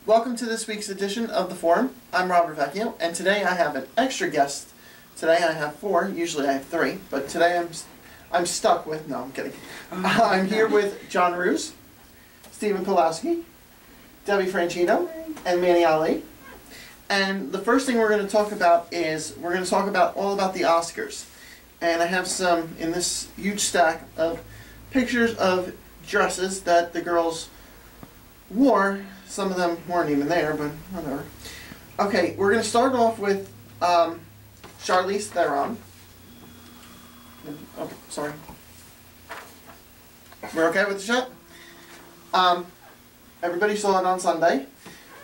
Welcome to this week's edition of The Forum. I'm Robert Vecchio, and today I have an extra guest. Today I have 4, usually I have 3, but today I'm stuck with, no, I'm kidding. I'm here with John Roos, Stephen Pulowski, Debbie Franchino, and Manny Ali. And the first thing we're going to talk about is, we're going to talk about all about the Oscars. And I have some, in this huge stack of pictures of dresses that the girls wore. Some of them weren't even there, but whatever. Okay, we're going to start off with Charlize Theron. Oh, sorry. We're okay with the shot? Everybody saw it on Sunday.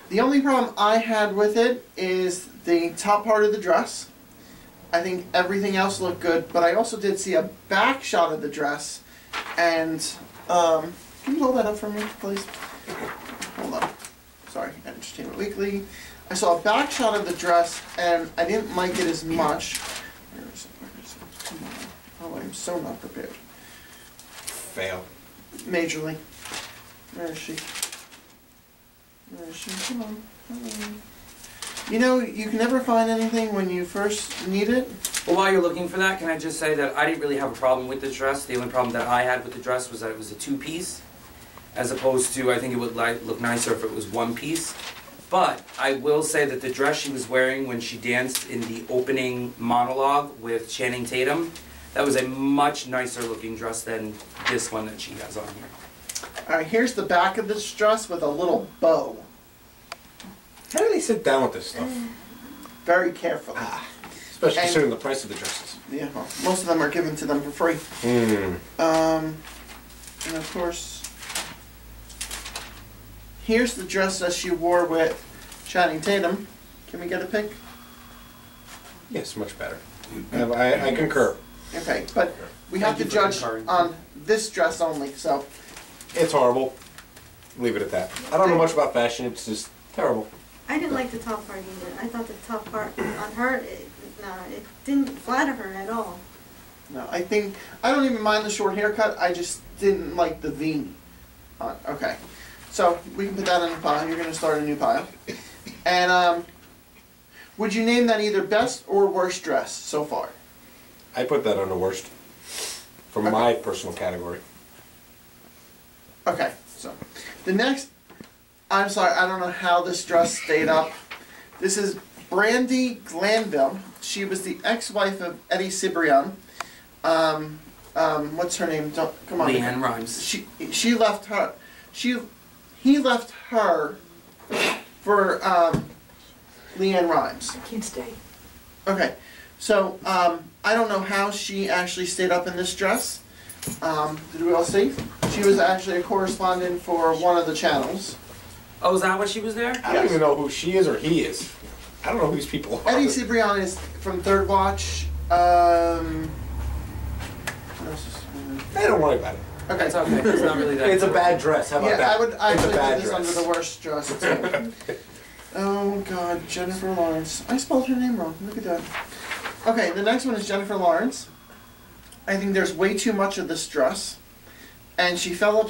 The only problem I had with it is the top part of the dress. I think everything else looked good, but I also did see a back shot of the dress. And, can you hold that up for me, please? Hold on. Sorry, Entertainment Weekly. I saw a back shot of the dress, and I didn't like it as much. Where is it? Where is it? Come on. Oh, I'm so not prepared. Fail. Majorly. Where is she? Where is she? Come on. Come on. You know, you can never find anything when you first need it. Well, while you're looking for that, can I just say that I didn't really have a problem with the dress. The only problem that I had with the dress was that it was a 2-piece, as opposed to, I think it would look nicer if it was 1 piece. But I will say that the dress she was wearing when she danced in the opening monologue with Channing Tatum, that was a much nicer looking dress than this one that she has on here. Alright, here's the back of this dress with a little bow. How do they sit down with this stuff? Very carefully. Especially considering the price of the dresses. Yeah, well, most of them are given to them for free. And of course, here's the dress that she wore with Channing Tatum. Can we get a pic? Yes, much better. I concur. Okay, but we have to judge on this dress only, so. It's horrible. Leave it at that. I don't know much about fashion. It's just terrible. I didn't like the top part either. I thought the top part on her, it didn't flatter her at all. No, I don't even mind the short haircut. I just didn't like the V. Okay, so we can put that in a pile. You're going to start a new pile. And would you name that either best or worst dress so far? I put that on the worst. From my personal category. Okay, so the next, I'm sorry, I don't know how this dress stayed up. This is Brandy Glanville. She was the ex-wife of Eddie Cibrian. What's her name? Come on. Leanne Rimes. She left her. He left her for Leanne Rimes. I can't stay. Okay, so I don't know how she actually stayed up in this dress. Did we all see? She was actually a correspondent for one of the channels. Oh, is that why she was there? I don't even know who she is or he is. I don't know who these people are. Eddie Cibrian is from Third Watch. What else is, Hey, don't worry about it. okay. It's okay. It's not really that. It's a bad dress. How about that? I would actually put this dress. under the worst dress. Oh God, Jennifer Lawrence. I spelled her name wrong. Look at that. Okay, the next one is Jennifer Lawrence. I think there's way too much of this dress, and she fell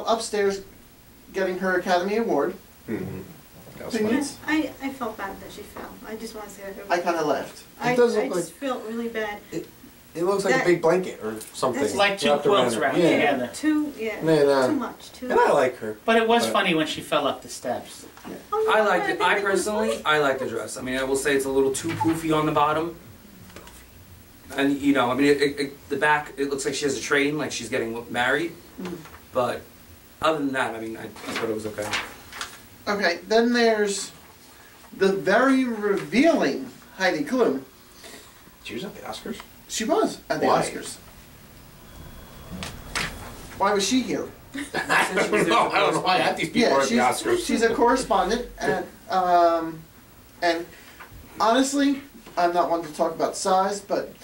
upstairs getting her Academy Award. Opinions? I felt bad that she fell. I just want to say that. I kind of laughed. I just felt really bad. It looks like a big blanket or something. It's like 2 quilts wrapped together. Too much. And I like her. But it was funny when she fell up the steps. Yeah. Oh, I liked it. I personally, I like the dress. I mean, I will say it's a little too poofy on the bottom. And, you know, I mean, the back, it looks like she has a train, like she's getting married. But other than that, I mean, I thought it was okay. Okay, then there's the very revealing Heidi Klum. She was at the Oscars? She was at the Oscars. Why was she here? I don't know why half these people are at the Oscars. She's a correspondent, and honestly, I'm not one to talk about size, but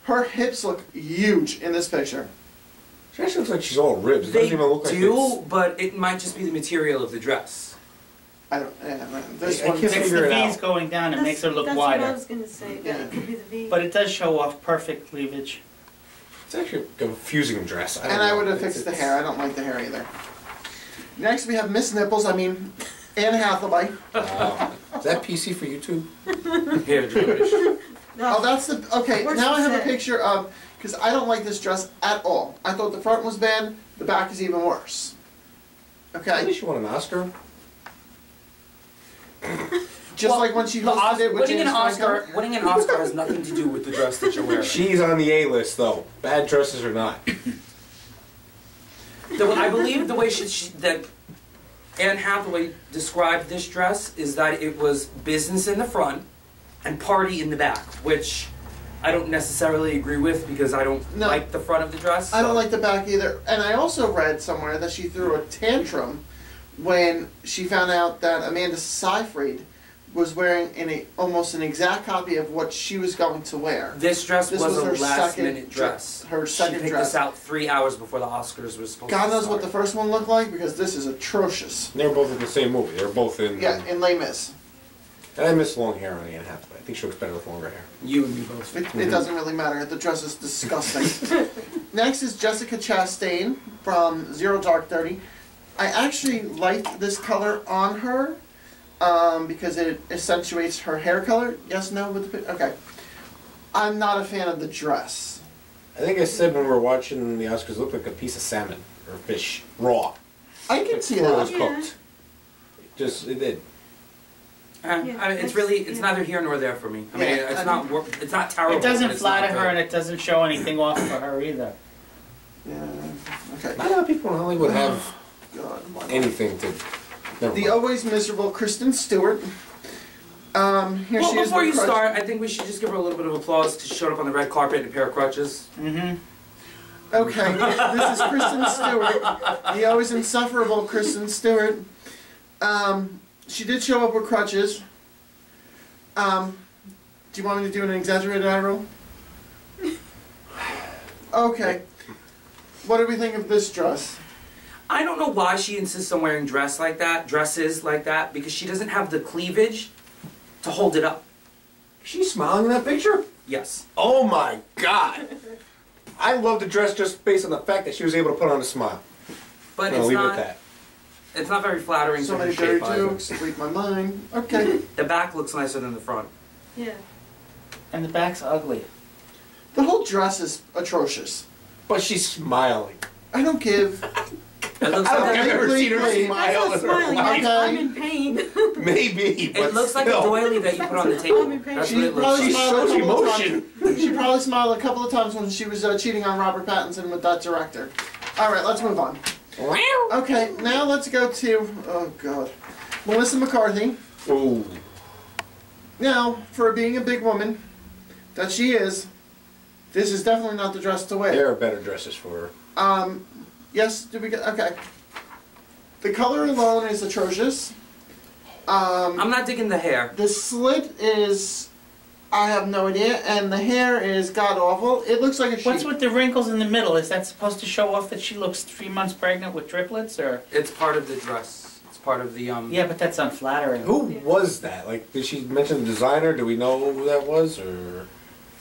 her hips look huge in this picture. She actually looks like she's all ribs. It doesn't even look like do, but it might just be the material of the dress. I don't. This one It's the V's going down and makes her look wider. That's what I was going to say. Yeah. It could be the V. But it does show off perfect cleavage. It's actually a confusing dress. I would have fixed the hair. I don't like the hair either. Next we have Miss Nipples. I mean, Anne Hathaway. Is that PC for YouTube? Here, George. Oh, that's the okay. Where's Now I have a Sid? picture of because I don't like this dress at all. I thought the front was bad. The back is even worse. I Okay, think she won an Oscar. just like when she hosted it with winning an James Oscar. Franco. Winning an Oscar has nothing to do with the dress that you're wearing. She's on the A list though. Bad dresses or not. I believe the way that Anne Hathaway described this dress is that it was business in the front and party in the back, which I don't necessarily agree with because I don't No. like the front of the dress. I don't like the back either. And I also read somewhere that she threw a tantrum when she found out that Amanda Seyfried was wearing almost an exact copy of what she was going to wear. This dress This was was a her last-minute dress. her second She picked dress. this out 3 hours before the Oscars was supposed God to knows what start. the first one looked like because this is atrocious. They were both in the same movie. They were both in. Yeah, in Les Mis. And I miss long hair on Anne Hathaway. I think she looks better with longer hair. You and me both. It doesn't really matter. The dress is disgusting. Next is Jessica Chastain from Zero Dark 30. I actually liked this color on her because it accentuates her hair color. Yes, no, with the okay. I'm not a fan of the dress. I think I said when we were watching the Oscars, it looked like a piece of salmon or fish, raw. I can see Before it was that. Yeah. cooked. It did. I mean, it's neither here nor there for me. I mean, Yeah, it's I not it's not terrible. It doesn't but it's flatter not her good. and it doesn't show anything off for her either. Yeah. Okay. Not a lot of people in Hollywood have God, why not? anything to. Never The mind. always miserable Kristen Stewart. Here Well, she is. before with you crutch- start, I think we should just give her a little bit of applause because she showed up on the red carpet in a pair of crutches. Mm-hmm. Okay, this is Kristen Stewart, the always insufferable Kristen Stewart. She did show up with crutches. Do you want me to do an exaggerated eye roll? Okay. What do we think of this dress? I don't know why she insists on wearing dresses like that, because she doesn't have the cleavage to hold it up. She's smiling in that picture? Yes. Oh my god! I love the dress just based on the fact that she was able to put on a smile. But I'll it's leave it not, at that. it's not very flattering So to her many shape dirty either. jokes, read my mind. Okay. The back looks nicer than the front. Yeah. And the back's ugly. The whole dress is atrocious. But she's smiling. I don't give. It looks I don't like think I've ever seen her Completely. smile That's in not her smiling. life. I'm in pain. Maybe, but it looks like still. a doily that you put on the table. I'm in pain. That's She what it looks probably like. She smiled a shows couple of emotion. times. She probably smiled a couple of times when she was cheating on Robert Pattinson with that director. All right, let's move on. Okay, now let's go to oh god, Melissa McCarthy. Ooh. Now, for being a big woman that she is, this is definitely not the dress to wear. There are better dresses for her. Yes, did we get okay? The color alone is atrocious. I'm not digging the hair. The slit is, I have no idea, and the hair is god awful. It looks like a sheep. What's with the wrinkles in the middle? Is that supposed to show off that she looks 3 months pregnant with triplets, or? It's part of the dress. It's part of the Yeah, but that's unflattering. Who was that? Like, did she mention the designer? Do we know who that was? Or,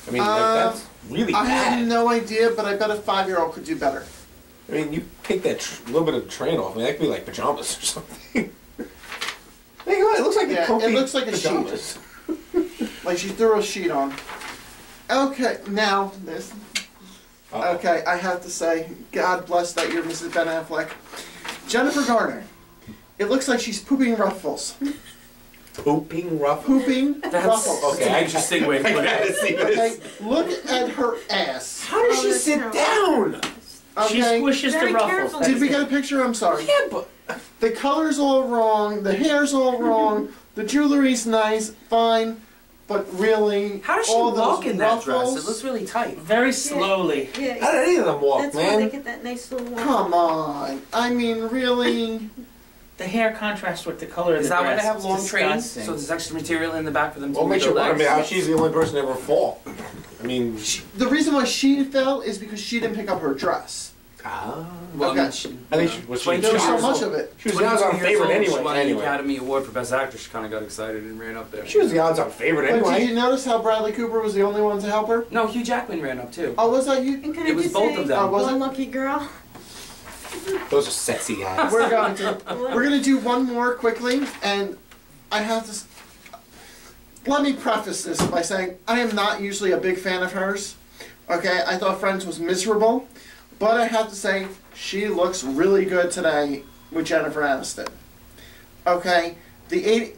I mean, like, that's really I bad. have no idea, but I bet a 5-year-old could do better. I mean, you take that little bit of the train off. I mean, that could be like pajamas or something. Think about it. It looks like Yeah, a comfy it looks like a pajamas. Like she threw a sheet on. Okay, now this. Uh-oh. Okay, I have to say, God bless that you're Mrs. Ben Affleck. Jennifer Garner. It looks like she's pooping ruffles. Pooping rough. Pooping That's ruffles. Okay, an interesting way to I put it. gotta see Okay, this. look at her ass. How does Oh, she that's sit terrible. down? She Okay. squishes Very the ruffles. careful. that's Did we it. get a picture? I'm sorry. Yeah, but The color's all wrong. The hair's all wrong. The jewelry's nice, fine, but really, How does she all those walk in that dress? ruffles- It looks really tight. Very slowly. Yeah. how did any of them walk, That's why they man? get that nice little one. Come on. I mean, really. The hair contrasts with the color of Is the that why dress. they have It's long trains? disgusting. So there's extra material in the back for them to What move makes their you wonder? I legs? mean, how she's the only person to ever fall. I mean, The reason why she fell is because she didn't pick up her dress. Well, Okay. I mean, she, I think she was. There was so much of it. She was the odds-on favorite She anyway. won the Anyway, Academy Award for Best Actress. She kind of got excited and ran up there. she was the odds-on favorite But did anyway. you notice how Bradley Cooper was the only one to help her? No, Hugh Jackman ran up too. Oh, was that you? And can It I was just both say, of them. Oh, was one it? lucky girl. Those are sexy eyes. We're going to do one more quickly, and I have to. Let me preface this by saying I am not usually a big fan of hers. Okay, I thought Friends was miserable, but I have to say she looks really good today with Jennifer Aniston. Okay, the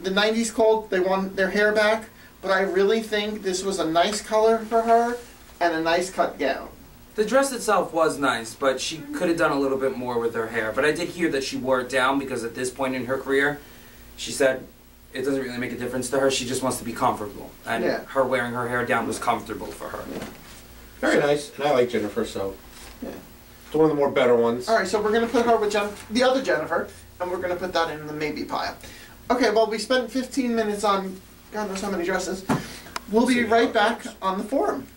90s cult, they want their hair back, but I really think this was a nice color for her and a nice cut gown. The dress itself was nice, but she could have done a little bit more with her hair. But I did hear that she wore it down because at this point in her career, she said it doesn't really make a difference to her. She just wants to be comfortable. And her wearing her hair down was comfortable for her. Very nice. And I like Jennifer, so Yeah. it's one of the more better ones. All right, so we're going to put her with the other Jennifer, and we're going to put that in the maybe pile. Okay, well, we spent 15 minutes on God knows how many dresses. We'll be right back on the forum.